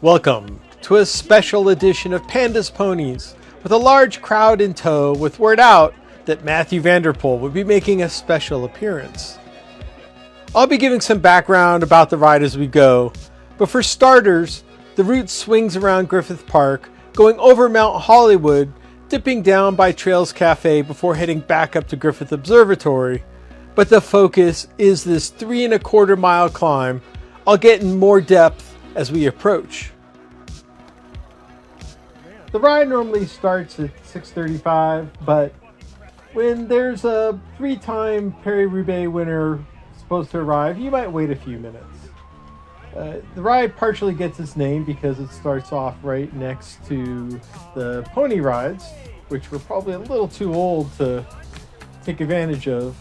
Welcome to a special edition of Panda's Ponies, with a large crowd in tow, with word out that Mathieu van der Poel would be making a special appearance. I'll be giving some background about the ride as we go, but for starters, the route swings around Griffith Park, going over Mount Hollywood, dipping down by Trails Cafe before heading back up to Griffith Observatory. But the focus is this 3¼ mile climb. I'll get in more depth as we approach. The ride normally starts at 6:35, but when there's a 3-time Paris-Roubaix winner supposed to arrive, you might wait a few minutes. The ride partially gets its name because it starts off right next to the pony rides, which we're probably a little too old to take advantage of,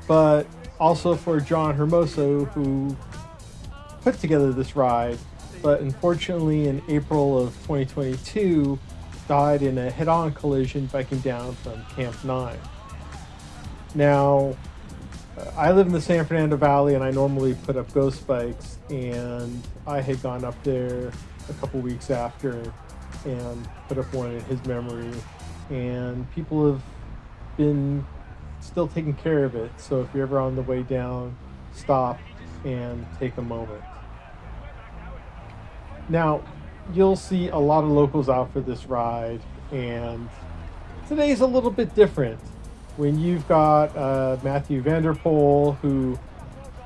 but also for John Hermoso, who put together this ride, but unfortunately in April of 2022 died in a head-on collision biking down from Camp 9. Now, I live in the San Fernando Valley and I normally put up ghost bikes, and I had gone up there a couple weeks after and put up one in his memory, and people have been still taking care of it. So if you're ever on the way down, stop and take a moment. Now, you'll see a lot of locals out for this ride, and today's a little bit different. When you've got Mathieu van der Poel, who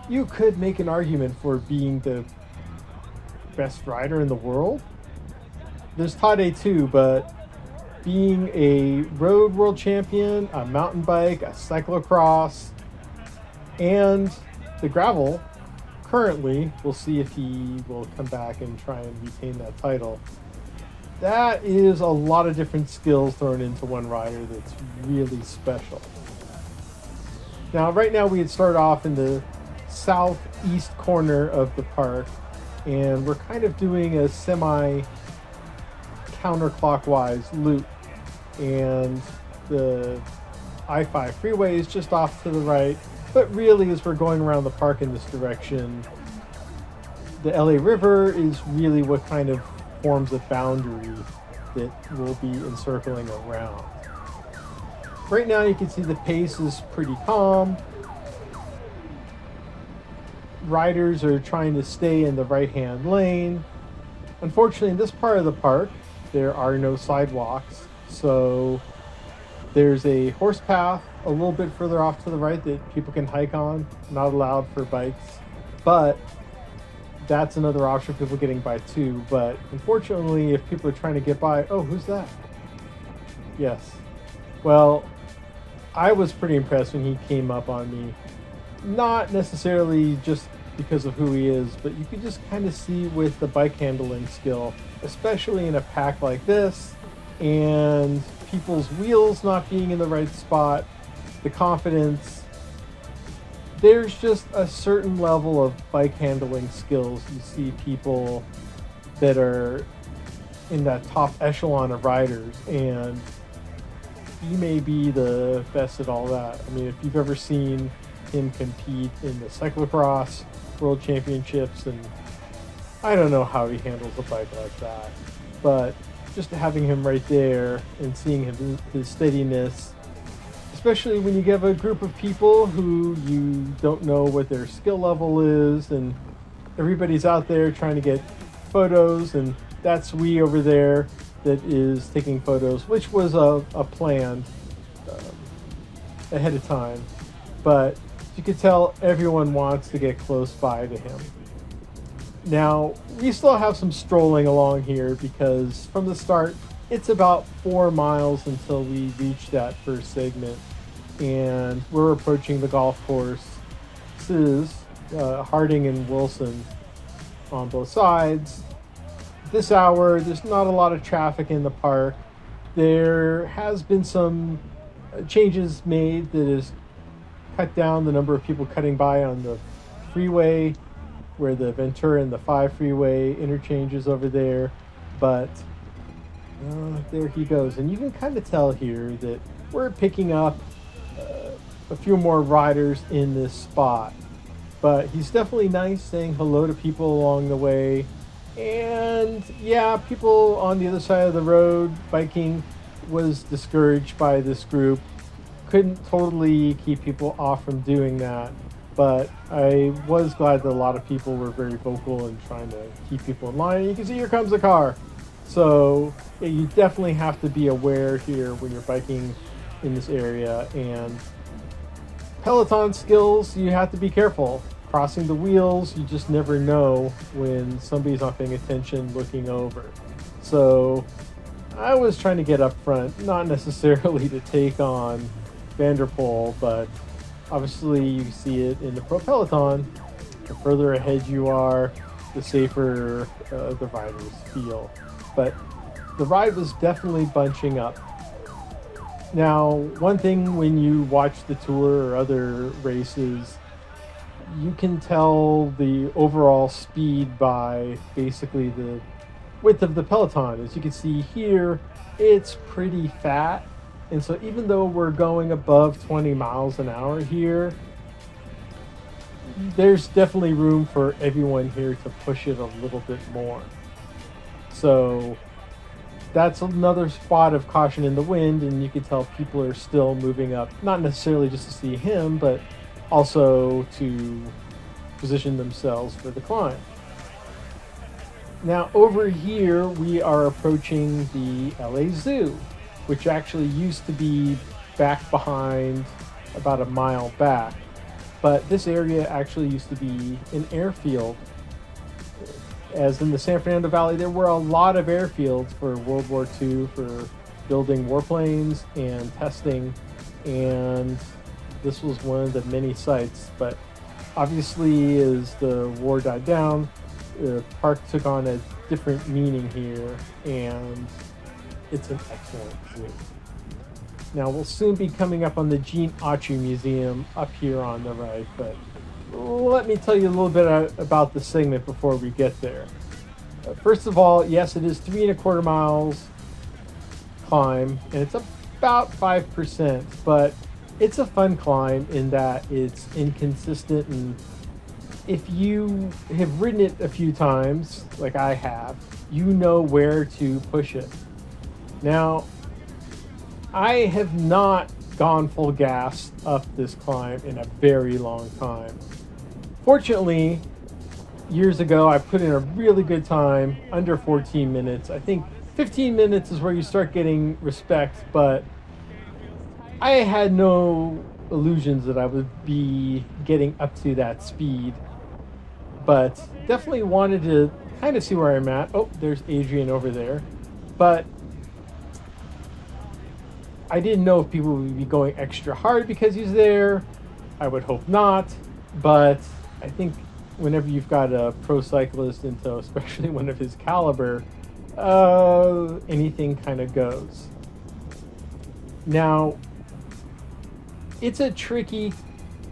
you could make an argument for being the best rider in the world. There's Tade too, but being a road world champion, a mountain bike, a cyclocross, and the gravel, currently, we'll see if he will come back and try and retain that title. That is a lot of different skills thrown into one rider that's really special. Now, right now we had started off in the southeast corner of the park, and we're kind of doing a semi-counterclockwise loop, and the I-5 freeway is just off to the right. But really, as we're going around the park in this direction, the LA River is really what kind of forms a boundary that we'll be encircling around. Right now, you can see the pace is pretty calm. Riders are trying to stay in the right-hand lane. Unfortunately, in this part of the park, there are no sidewalks, so there's a horse path a little bit further off to the right that people can hike on, not allowed for bikes, but that's another option for people getting by too. But unfortunately, if people are trying to get by, oh, who's that? Yes. Well, I was pretty impressed when he came up on me. Not necessarily just because of who he is, but you could just kind of see with the bike handling skill, especially in a pack like this, and people's wheels not being in the right spot, the confidence. There's just a certain level of bike handling skills. You see people that are in that top echelon of riders, and he may be the best at all that. I mean, if you've ever seen him compete in the cyclocross world championships, and I don't know how he handles a bike like that, but just having him right there and seeing his steadiness, especially when you get a group of people who you don't know what their skill level is, and everybody's out there trying to get photos, and that's we over there that is taking photos, which was a plan ahead of time. But you could tell everyone wants to get close by to him. Now, we still have some strolling along here because from the start, it's about 4 miles until we reach that first segment, and we're approaching the golf course. This is Harding and Wilson on both sides. This hour, there's not a lot of traffic in the park. There has been some changes made that has cut down the number of people cutting by on the freeway, where the Ventura and the 5 freeway interchanges over there, but there he goes. And you can kind of tell here that we're picking up a few more riders in this spot, but he's definitely nice, saying hello to people along the way, And yeah, people on the other side of the road biking was discouraged by this group. Couldn't totally keep people off from doing that, but I was glad that a lot of people were very vocal and trying to keep people in line. And you can see here comes a car. So yeah, you definitely have to be aware here when you're biking in this area. And Peloton skills, you have to be careful. Crossing the wheels, you just never know when somebody's not paying attention looking over. So I was trying to get up front, not necessarily to take on Vanderpool, but obviously you see it in the Pro Peloton. The further ahead you are, the safer the riders feel. But the ride was definitely bunching up. Now, one thing when you watch the tour or other races, you can tell the overall speed by basically the width of the peloton. As you can see here, it's pretty fat. And so even though we're going above 20 miles an hour here, there's definitely room for everyone here to push it a little bit more. So that's another spot of caution in the wind, and you can tell people are still moving up, not necessarily just to see him, but also to position themselves for the climb. Now over here we are approaching the LA Zoo, which actually used to be back behind about a mile back, but this area actually used to be an airfield. As in the San Fernando Valley, there were a lot of airfields for World War II for building warplanes and testing, and this was one of the many sites. But obviously, as the war died down, the park took on a different meaning here, and it's an excellent zoo. Now, we'll soon be coming up on the Gene Autry Museum up here on the right, but let me tell you a little bit about the segment before we get there. First of all, yes, it is 3.25 miles climb, and it's about 5%, but it's a fun climb in that it's inconsistent, and if you have ridden it a few times, like I have, you know where to push it. Now, I have not gone full gas up this climb in a very long time. Fortunately, years ago, I put in a really good time, under 14 minutes. I think 15 minutes is where you start getting respect, but I had no illusions that I would be getting up to that speed. But definitely wanted to kind of see where I'm at. Oh, there's Adrian over there. But I didn't know if people would be going extra hard because he's there. I would hope not, but I think whenever you've got a pro cyclist into especially one of his caliber, anything kind of goes. Now, it's a tricky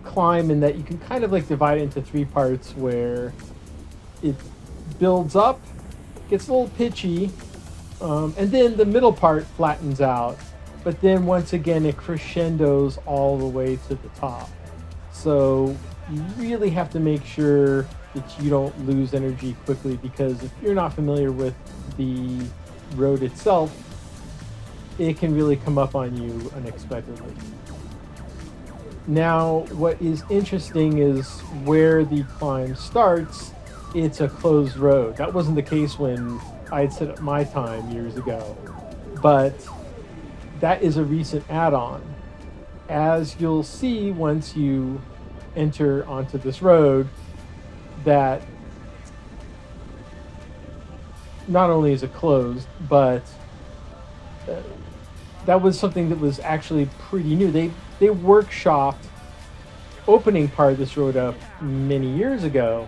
climb in that you can kind of like divide it into three parts where it builds up, gets a little pitchy, and then the middle part flattens out. But then once again, it crescendos all the way to the top. So you really have to make sure that you don't lose energy quickly, because if you're not familiar with the road itself, it can really come up on you unexpectedly. Now, what is interesting is where the climb starts, it's a closed road. That wasn't the case when I had set up my time years ago, but that is a recent add-on. As you'll see once you enter onto this road, that not only is it closed, but that was something that was actually pretty new. They workshopped opening part of this road up many years ago,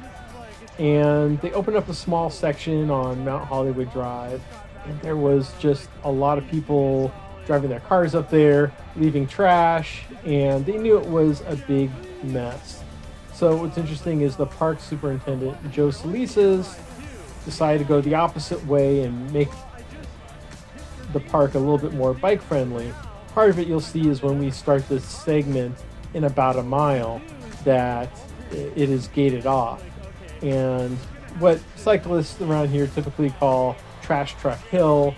and they opened up a small section on Mount Hollywood Drive, and there was just a lot of people driving their cars up there, leaving trash, and they knew it was a big mess. So what's interesting is the park superintendent, Joe Solisas, decided to go the opposite way and make the park a little bit more bike friendly. Part of it you'll see is when we start this segment in about a mile that it is gated off. And what cyclists around here typically call Trash Truck Hill.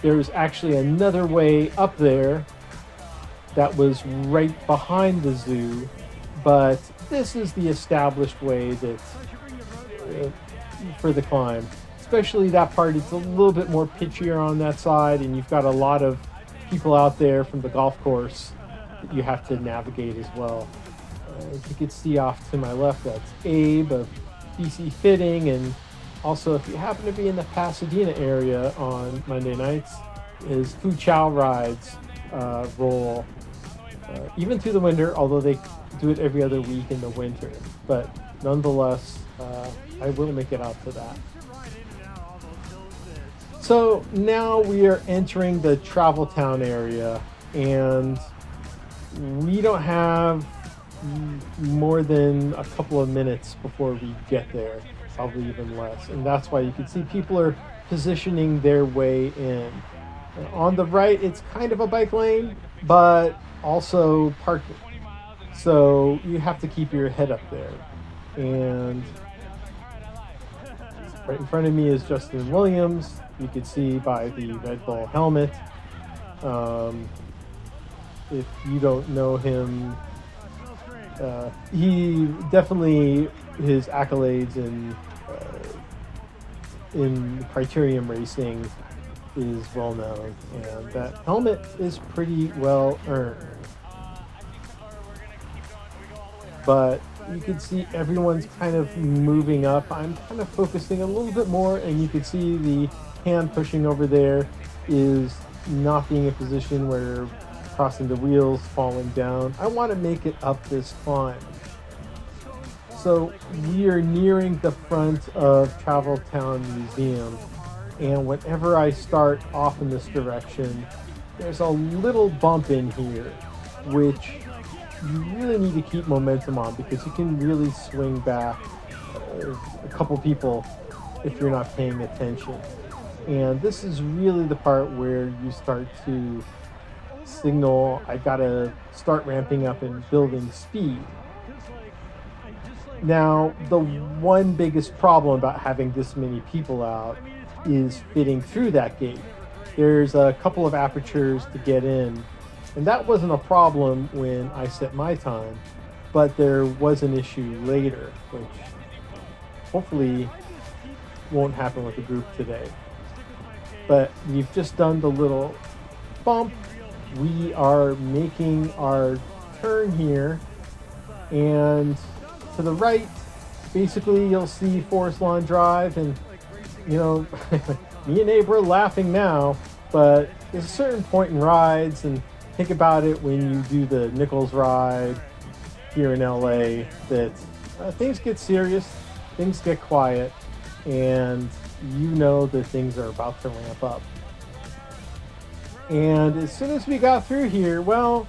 There's actually another way up there that was right behind the zoo, but this is the established way that for the climb. Especially that part, it's a little bit more pitchier on that side, and you've got a lot of people out there from the golf course that you have to navigate as well. As you can see off to my left, that's Abe of BC Fitting, and also if you happen to be in the Pasadena area on Monday nights, is Fu Chow Rides roll even through the winter, although they do it every other week in the winter. But nonetheless, I will make it out to that. So now we are entering the Travel Town area, and we don't have more than a couple of minutes before we get there, probably even less. And that's why you can see people are positioning their way in. And on the right, it's kind of a bike lane, but also parking. So you have to keep your head up there. And right in front of me is Justin Williams. You can see by the Red Bull helmet. If you don't know him, he definitely, his accolades in criterium racing is well known, and that helmet is pretty well earned. But you can see everyone's kind of moving up. I'm kind of focusing a little bit more, and you can see the hand pushing over there is not being in position where crossing the wheels, falling down. I want to make it up this climb. So we are nearing the front of Travel Town Museum, and whenever I start off in this direction, there's a little bump in here, which you really need to keep momentum on, because you can really swing back a couple people if you're not paying attention. And this is really the part where you start to signal, I gotta start ramping up and building speed. Now, the one biggest problem about having this many people out is fitting through that gate. There's a couple of apertures to get in, and that wasn't a problem when I set my time, but there was an issue later, which hopefully won't happen with the group today. But we've just done the little bump. We are making our turn here, and to the right, basically you'll see Forest Lawn Drive, and you know, me and Abe are laughing now, but there's a certain point in rides, and think about it when you do the Nichols ride here in LA, that things get serious, things get quiet, and you know that things are about to ramp up. And as soon as we got through here, well,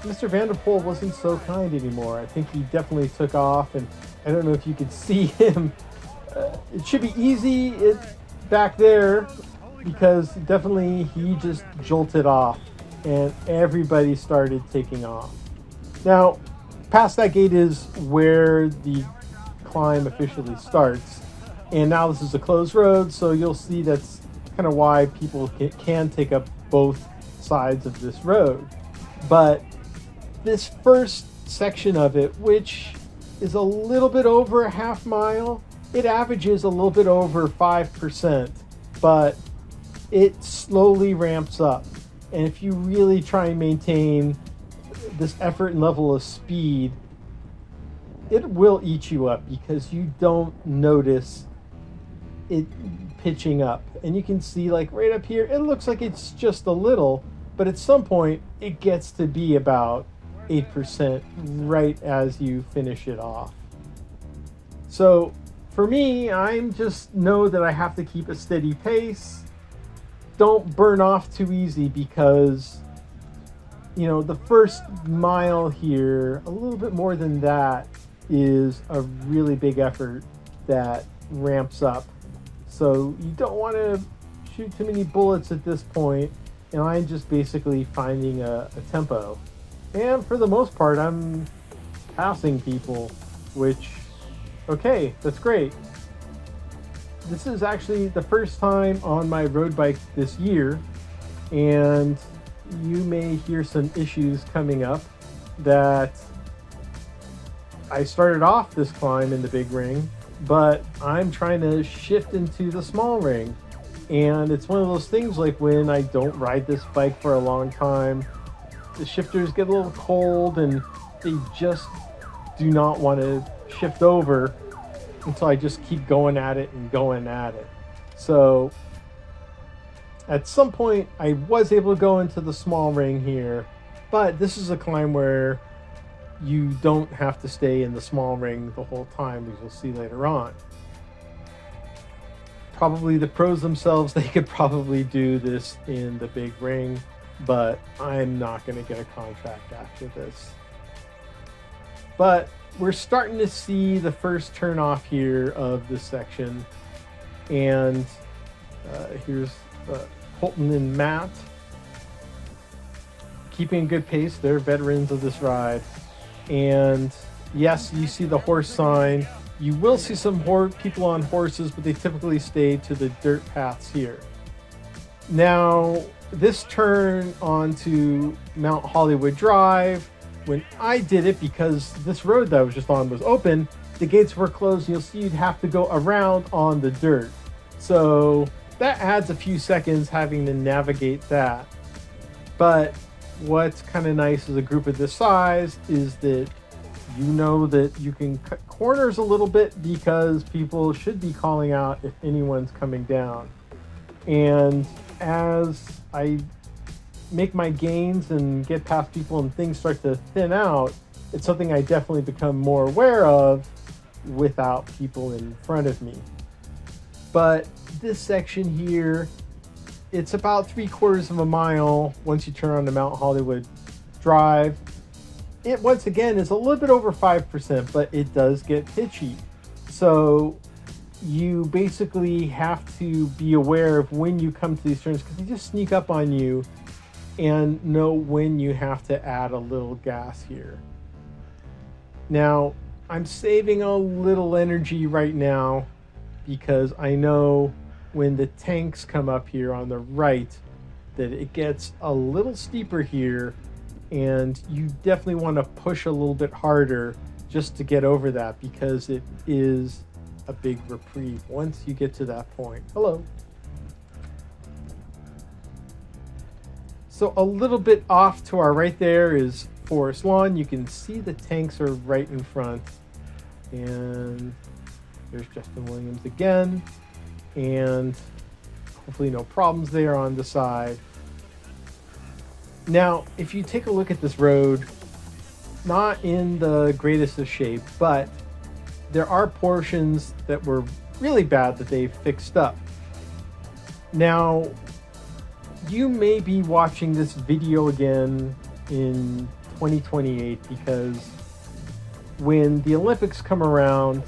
Mr. Vanderpool wasn't so kind anymore. I think he definitely took off, and I don't know if you could see him. It should be easy back there, because definitely he just jolted off, and everybody started taking off. Now, past that gate is where the climb officially starts, and now this is a closed road, so you'll see that's kind of why people can take up both sides of this road. But this first section of it, which is a little bit over a half mile, it averages a little bit over 5%, but it slowly ramps up. And if you really try and maintain this effort and level of speed, it will eat you up, because you don't notice it pitching up. And you can see, like right up here, it looks like it's just a little, but at some point it gets to be about 8% right as you finish it off. So for me, I'm just know that I have to keep a steady pace. Don't burn off too easy, because you know, the first mile here, a little bit more than that, is a really big effort that ramps up. So you don't want to shoot too many bullets at this point, and I'm just basically finding a tempo. And for the most part, I'm passing people, which Okay, that's great. This is actually the first time on my road bike this year, and you may hear some issues coming up. That I started off this climb in the big ring, but I'm trying to shift into the small ring. And it's one of those things, like when I don't ride this bike for a long time, the shifters get a little cold and they just do not want to shift over until I just keep going at it and going at it. So at some point I was able to go into the small ring here, but this is a climb where you don't have to stay in the small ring the whole time, as you'll see later on. Probably the pros themselves, they could probably do this in the big ring, but I'm not going to get a contract after this. But we're starting to see the first turn off here of this section, and here's Colton and Matt keeping a good pace. They're veterans of this ride. And yes, you see the horse sign. You will see some people on horses, but they typically stay to the dirt paths here. Now, this turn onto Mount Hollywood Drive, when I did it, because this road that I was just on was open, the gates were closed, and you'll see you'd have to go around on the dirt. So that adds a few seconds having to navigate that. But what's kind of nice as a group of this size is that you know that you can cut corners a little bit, because people should be calling out if anyone's coming down. And as I make my gains and get past people and things start to thin out, it's something I definitely become more aware of without people in front of me. But this section here, it's about 3/4 of a mile once you turn on to Mount Hollywood Drive. It, once again, is a little bit over 5%, but it does get pitchy. So you basically have to be aware of when you come to these turns, because they just sneak up on you, and know when you have to add a little gas here. Now, I'm saving a little energy right now, because I know when the tanks come up here on the right that it gets a little steeper here, and you definitely want to push a little bit harder just to get over that, because it is a big reprieve once you get to that point. Hello. So a little bit off to our right there is Forest Lawn. You can see the tanks are right in front, and there's Justin Williams again, and hopefully no problems there on the side. Now, if you take a look at this road, not in the greatest of shape, but there are portions that were really bad that they've fixed up. Now, you may be watching this video again in 2028, because when the Olympics come around,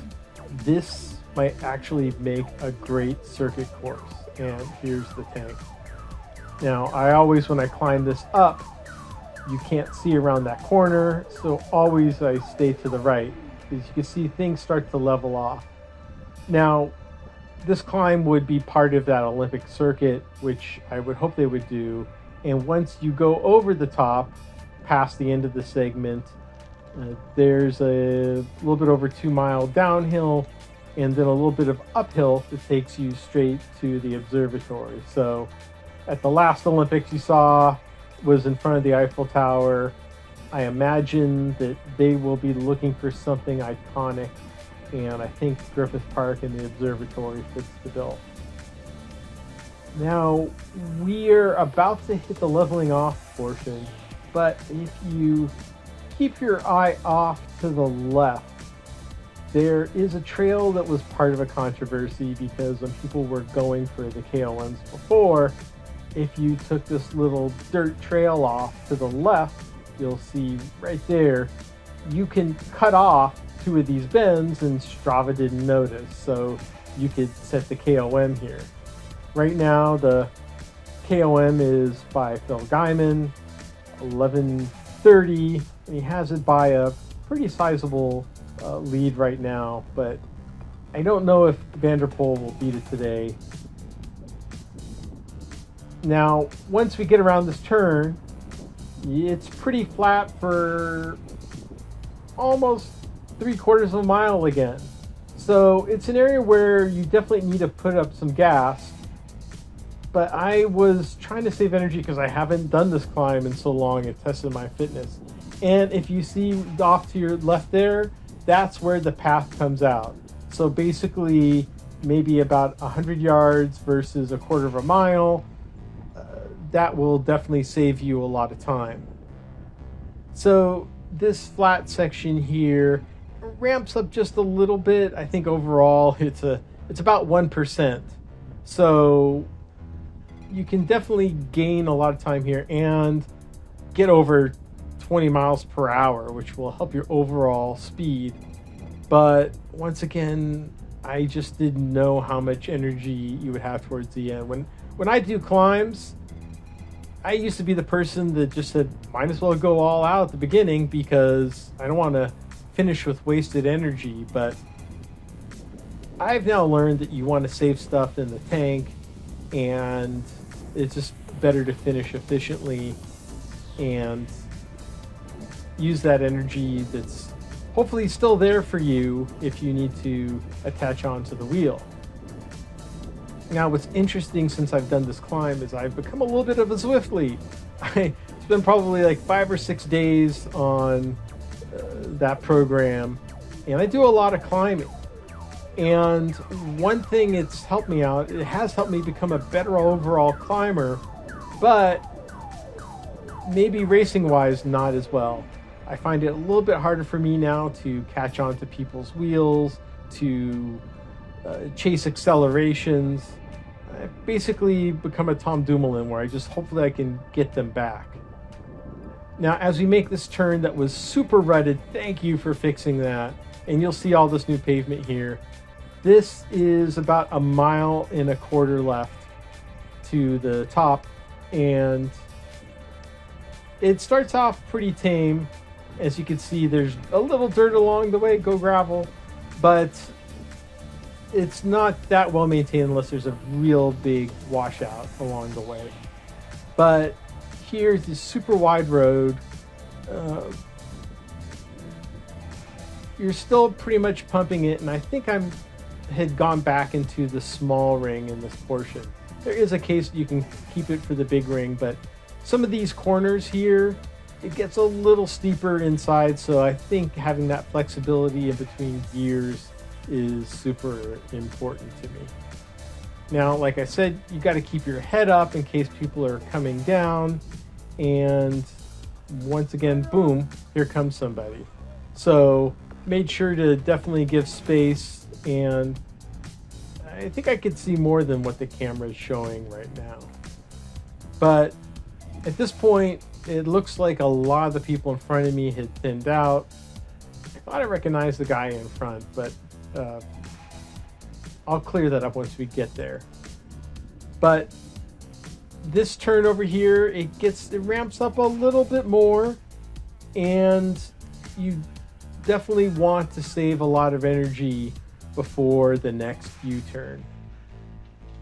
this might actually make a great circuit course. And here's the tank. Now, I always, when I climb this up, you can't see around that corner, so always I stay to the right, because you can see things start to level off. Now, this climb would be part of that Olympic circuit, which I would hope they would do. And once you go over the top, past the end of the segment, there's a little bit over 2 mile downhill, and then a little bit of uphill that takes you straight to the observatory. So at the last Olympics you saw was in front of the Eiffel Tower. I imagine that they will be looking for something iconic, and I think Griffith Park and the observatory fits the bill. Now, we're about to hit the leveling off portion, but if you keep your eye off to the left, there is a trail that was part of a controversy, because when people were going for the KOMs before, if you took this little dirt trail off to the left, you'll see right there, you can cut off 2 of these bends, and Strava didn't notice, so you could set the KOM here. Right now, the KOM is by Phil Guyman, 11:30, and he has it by a pretty sizable lead right now, but I don't know if Vanderpool will beat it today. Now, once we get around this turn, it's pretty flat for almost 3/4 of a mile again. So it's an area where you definitely need to put up some gas. But I was trying to save energy because I haven't done this climb in so long and tested my fitness. And if you see off to your left there, that's where the path comes out. So basically, maybe about 100 yards versus 1/4 of a mile. That will definitely save you a lot of time. So this flat section here ramps up just a little bit. I think overall it's about 1%. So you can definitely gain a lot of time here and get over 20 miles per hour, which will help your overall speed. But once again, I just didn't know how much energy you would have towards the end. When I do climbs, I used to be the person that just said, might as well go all out at the beginning because I don't want to finish with wasted energy. But I've now learned that you want to save stuff in the tank, and it's just better to finish efficiently and use that energy that's hopefully still there for you if you need to attach onto the wheel. Now, what's interesting since I've done this climb is I've become a little bit of a Zwiftly. I spent probably like 5 or 6 days on that program, and I do a lot of climbing. And one thing it's helped me out, it has helped me become a better overall climber, but maybe racing wise, not as well. I find it a little bit harder for me now to catch on to people's wheels, to chase accelerations. I've basically become a Tom Dumoulin where hopefully I can get them back. Now, as we make this turn that was super rutted, thank you for fixing that. And you'll see all this new pavement here. This is about 1.25 miles left to the top, and it starts off pretty tame. As you can see, there's a little dirt along the way, go gravel, but it's not that well maintained unless there's a real big washout along the way. But here's this super wide road. You're still pretty much pumping it, and I think had gone back into the small ring in this portion. There is a case you can keep it for the big ring, but some of these corners here, it gets a little steeper inside, so I think having that flexibility in between gears is super important to me. Now, like I said, you got to keep your head up in case people are coming down, and once again, boom, here comes somebody. So made sure to definitely give space, and I think I could see more than what the camera is showing right now. But at this point, it looks like a lot of the people in front of me had thinned out. I thought I recognized the guy in front, but I'll clear that up once we get there. But this turn over here, it ramps up a little bit more, and you definitely want to save a lot of energy before the next U-turn.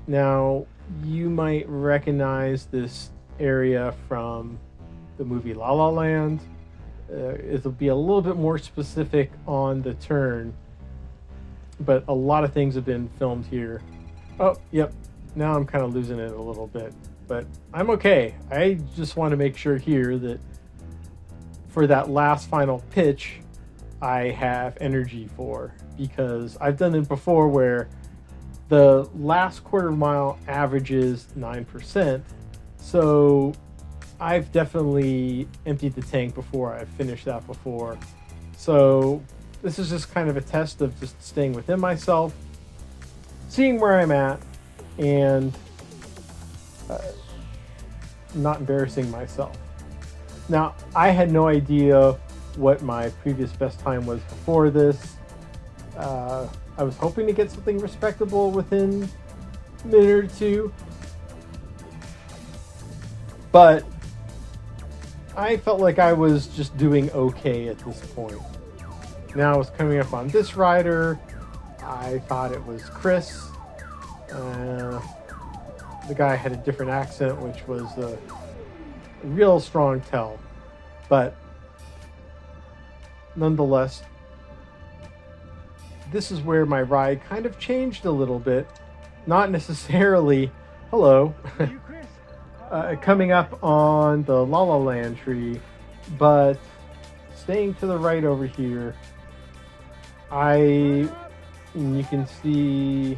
Now, you might recognize this area from the movie La La Land. It'll be a little bit more specific on the turn, but a lot of things have been filmed here. Oh, yep. Now I'm kind of losing it a little bit, but I'm okay. I just want to make sure here that for that last final pitch, I have energy for, because I've done it before where the last 1/4 mile averages 9%. So I've definitely emptied the tank before. I've finished that before. So this is just kind of a test of just staying within myself, seeing where I'm at, and not embarrassing myself. Now, I had no idea what my previous best time was before this. I was hoping to get something respectable within a minute or two, but I felt like I was just doing okay at this point. Now I was coming up on this rider. I thought it was Chris. The guy had a different accent, which was a real strong tell. But nonetheless, this is where my ride kind of changed a little bit. Not necessarily, hello, coming up on the La La Land tree, but staying to the right over here. You can see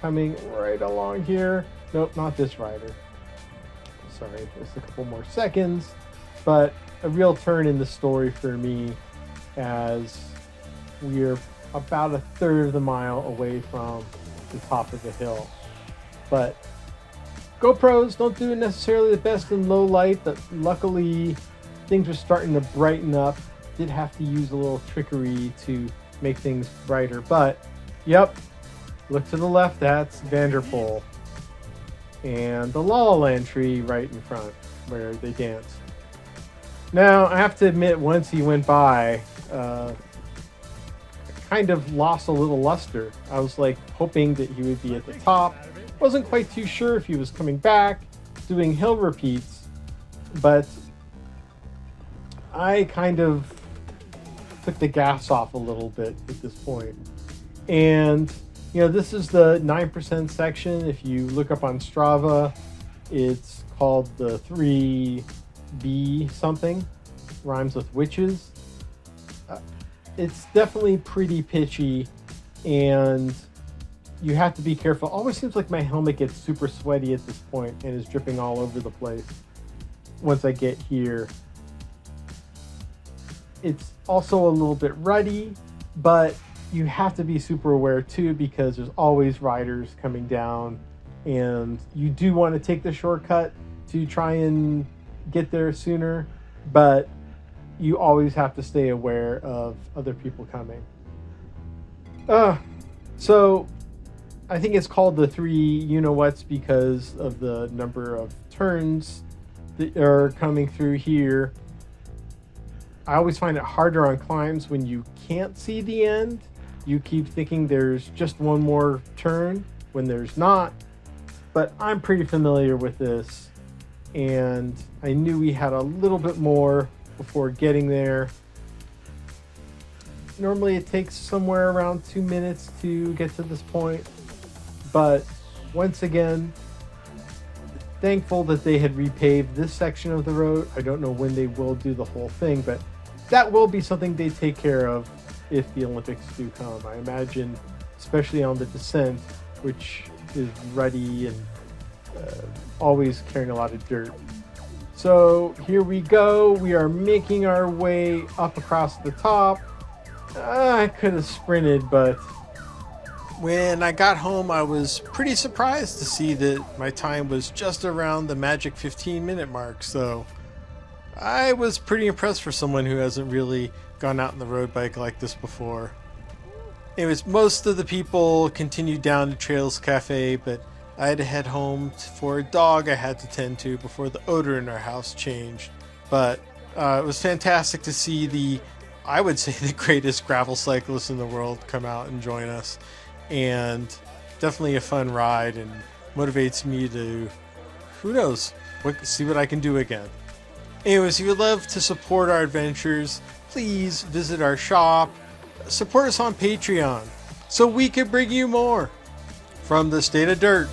coming right along here. Nope, not this rider. Sorry, just a couple more seconds. But a real turn in the story for me, as we're about a third of the mile away from the top of the hill. But GoPros don't do necessarily the best in low light, but luckily things are starting to brighten up. Did have to use a little trickery to make things brighter, but yep, look to the left, that's Vanderpool. And the La La Land tree right in front where they dance. Now, I have to admit, once he went by, kind of lost a little luster. I was like hoping that he would be at the top. Wasn't quite too sure if he was coming back, doing hill repeats, but I kind of took the gas off a little bit at this point. And you know, this is the 9% section. If you look up on Strava, it's called the 3B something, rhymes with witches. It's definitely pretty pitchy, and you have to be careful. Always seems like my helmet gets super sweaty at this point and is dripping all over the place once I get here. It's also a little bit ruddy, but you have to be super aware too, because there's always riders coming down, and you do want to take the shortcut to try and get there sooner, but you always have to stay aware of other people coming. So I think it's called the 3 you-know-whats because of the number of turns that are coming through here. I always find it harder on climbs when you can't see the end. You keep thinking there's just one more turn when there's not. But I'm pretty familiar with this, and I knew we had a little bit more before getting there. Normally it takes somewhere around 2 minutes to get to this point, but once again, thankful that they had repaved this section of the road. I don't know when they will do the whole thing, but that will be something they take care of if the Olympics do come. I imagine, especially on the descent, which is ruddy and always carrying a lot of dirt. So here we go. We are making our way up across the top. I could have sprinted, but when I got home, I was pretty surprised to see that my time was just around the magic 15-minute mark. So I was pretty impressed for someone who hasn't really gone out on the road bike like this before. Anyways, most of the people continued down to Trails Cafe, but I had to head home for a dog I had to tend to before the odor in our house changed. But it was fantastic to see I would say the greatest gravel cyclist in the world come out and join us. And definitely a fun ride, and motivates me to, who knows, see what I can do again. Anyways, if you'd love to support our adventures, please visit our shop. Support us on Patreon so we can bring you more from the State of Dirt.